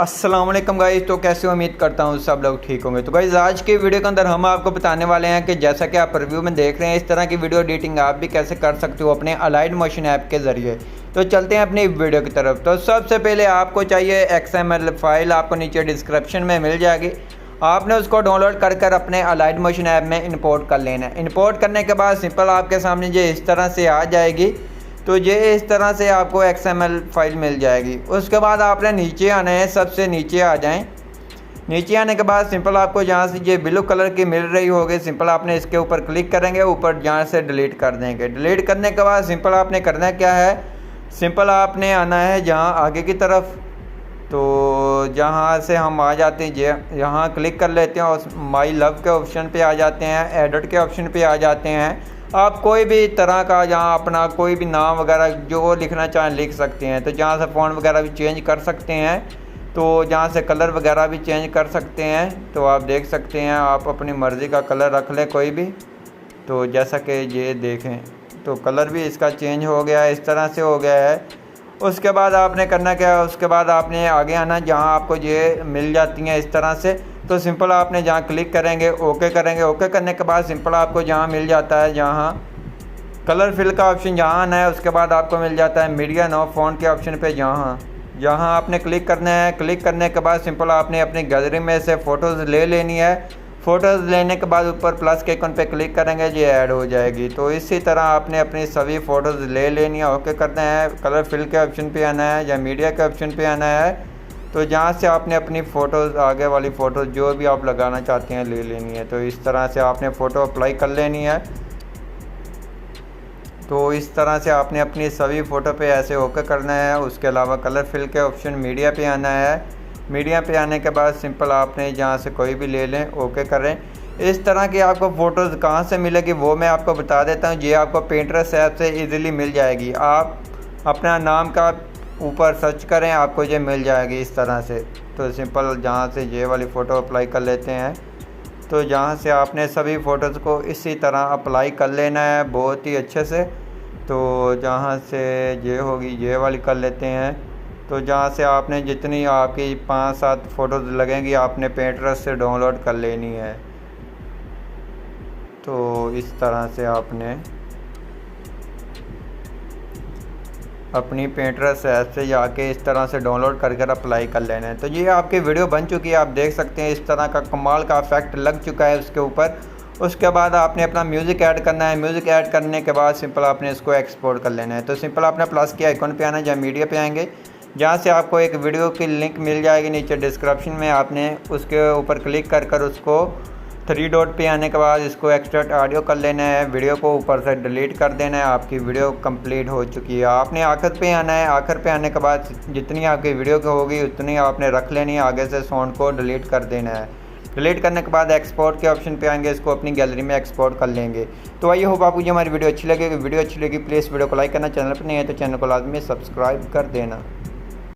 अस्सलाम वालेकुम गाइस। तो कैसे उम्मीद करता हूँ सब लोग ठीक होंगे। तो गाइस आज के वीडियो के अंदर हम आपको बताने वाले हैं कि जैसा कि आप रिव्यू में देख रहे हैं, इस तरह की वीडियो एडिटिंग आप भी कैसे कर सकते हो अपने अलाइड मोशन ऐप के ज़रिए। तो चलते हैं अपनी वीडियो की तरफ। तो सबसे पहले आपको चाहिए XML फाइल, आपको नीचे डिस्क्रिप्शन में मिल जाएगी। आपने उसको डाउनलोड कर अपने अलाइड मोशन ऐप में इंपोर्ट कर लेना है। इंपोर्ट करने के बाद सिंपल आपके सामने ये इस तरह से आ जाएगी। तो ये इस तरह से आपको XML फाइल मिल जाएगी। उसके बाद आपने नीचे आना है, सबसे नीचे आ जाएं। नीचे आने के बाद सिंपल आपको जहाँ से ये ब्लू कलर की मिल रही होगी, सिंपल आपने इसके ऊपर क्लिक करेंगे, ऊपर जहाँ से डिलीट कर देंगे। डिलीट करने के बाद सिंपल आपने करना क्या है, सिंपल आपने आना है जहाँ आगे की तरफ। तो जहाँ से हम आ जाते हैं, यहाँ क्लिक कर लेते हैं और माई लव के ऑप्शन पे आ जाते हैं, एडिट के ऑप्शन पे आ जाते हैं। आप कोई भी तरह का जहाँ अपना कोई भी नाम वगैरह जो लिखना चाहें लिख सकते हैं। तो जहाँ से फ़ॉन्ट वगैरह भी चेंज कर सकते हैं, तो जहाँ से कलर वगैरह भी चेंज कर सकते हैं। तो आप देख सकते हैं, आप अपनी मर्ज़ी का कलर रख लें कोई भी। तो जैसा कि ये देखें, तो कलर भी इसका चेंज हो गया है, इस तरह से हो गया है। उसके बाद आपने करना क्या है, उसके बाद आपने आगे आना जहाँ आपको ये मिल जाती हैं इस तरह से। तो सिंपल आपने जहाँ क्लिक करेंगे, ओके करेंगे। ओके करने के बाद सिंपल आपको जहाँ मिल जाता है, जहाँ कलर फिल का ऑप्शन जहाँ आना है, उसके बाद आपको मिल जाता है मीडिया नो फ़ॉन्ट के ऑप्शन पे। जहाँ आपने क्लिक करना है। क्लिक करने के बाद सिंपल आपने अपनी गैलरी में से फ़ोटोज़ ले लेनी है। फ़ोटोज़ लेने के बाद ऊपर प्लस के आइकन पे क्लिक करेंगे, ये ऐड हो जाएगी। तो इसी तरह आपने अपनी सभी फ़ोटोज़ ले लेनी है। ओके करना है, कलर फिल के ऑप्शन पे आना है या मीडिया के ऑप्शन पे आना है। तो जहाँ से आपने अपनी फ़ोटोज़, आगे वाली फ़ोटोज़ जो भी आप लगाना चाहते हैं ले लेनी है। तो इस तरह से आपने फ़ोटो अप्लाई कर लेनी है। तो इस तरह से आपने अपनी सभी फ़ोटो पे ऐसे ओके करना है। उसके अलावा कलर फिल के ऑप्शन मीडिया पे आना है। मीडिया पे आने के बाद सिंपल आपने जहाँ से कोई भी ले लें, ओके करें। इस तरह की आपको फ़ोटोज़ कहाँ से मिलेगी वो मैं आपको बता देता हूँ। ये आपको पिंटरेस्ट ऐप से इजीली मिल जाएगी। आप अपना नाम का ऊपर सर्च करें, आपको ये मिल जाएगी इस तरह से। तो सिंपल जहाँ से ये वाली फ़ोटो अप्लाई कर लेते हैं। तो जहाँ से आपने सभी फ़ोटोज़ को इसी तरह अप्लाई कर लेना है बहुत ही अच्छे से। तो जहाँ से ये होगी ये वाली कर लेते हैं। तो जहाँ से आपने जितनी आपकी 5-7 फ़ोटोज़ लगेंगी आपने पिंटरेस्ट से डाउनलोड कर लेनी है। तो इस तरह से आपने अपनी पिंटरेस्ट ऐप से जाके इस तरह से डाउनलोड कर अप्लाई कर लेना है। तो ये आपकी वीडियो बन चुकी है, आप देख सकते हैं इस तरह का कमाल का इफेक्ट लग चुका है उसके ऊपर। उसके बाद आपने अपना म्यूज़िक ऐड करना है। म्यूज़िक ऐड करने के बाद सिंपल आपने इसको एक्सपोर्ट कर लेना है। तो सिंपल आपने प्लस के आइकन पे आना है, जहाँ मीडिया पे आएंगे, जहाँ से आपको एक वीडियो की लिंक मिल जाएगी नीचे डिस्क्रिप्शन में। आपने उसके ऊपर क्लिक कर उसको 3 डॉट पे आने के बाद इसको एक्सट्रैक्ट ऑडियो कर लेना है। वीडियो को ऊपर से डिलीट कर देना है। आपकी वीडियो कंप्लीट हो चुकी है। आपने आखिर पे आना है। आखिर पे आने के बाद जितनी आपकी वीडियो की होगी उतनी आपने रख लेनी है। आगे से साउंड को डिलीट कर देना है। डिलीट करने के बाद एक्सपोर्ट के ऑप्शन पे आएंगे, इसको अपनी गैलरी में एक्सपोर्ट कर लेंगे। तो आइए होप आपको हमारी वीडियो अच्छी लगेगी। वीडियो अच्छी लगी प्लीज़ वीडियो को लाइक करना, चैनल पर नहीं है तो चैनल को लाजमी सब्सक्राइब कर देना।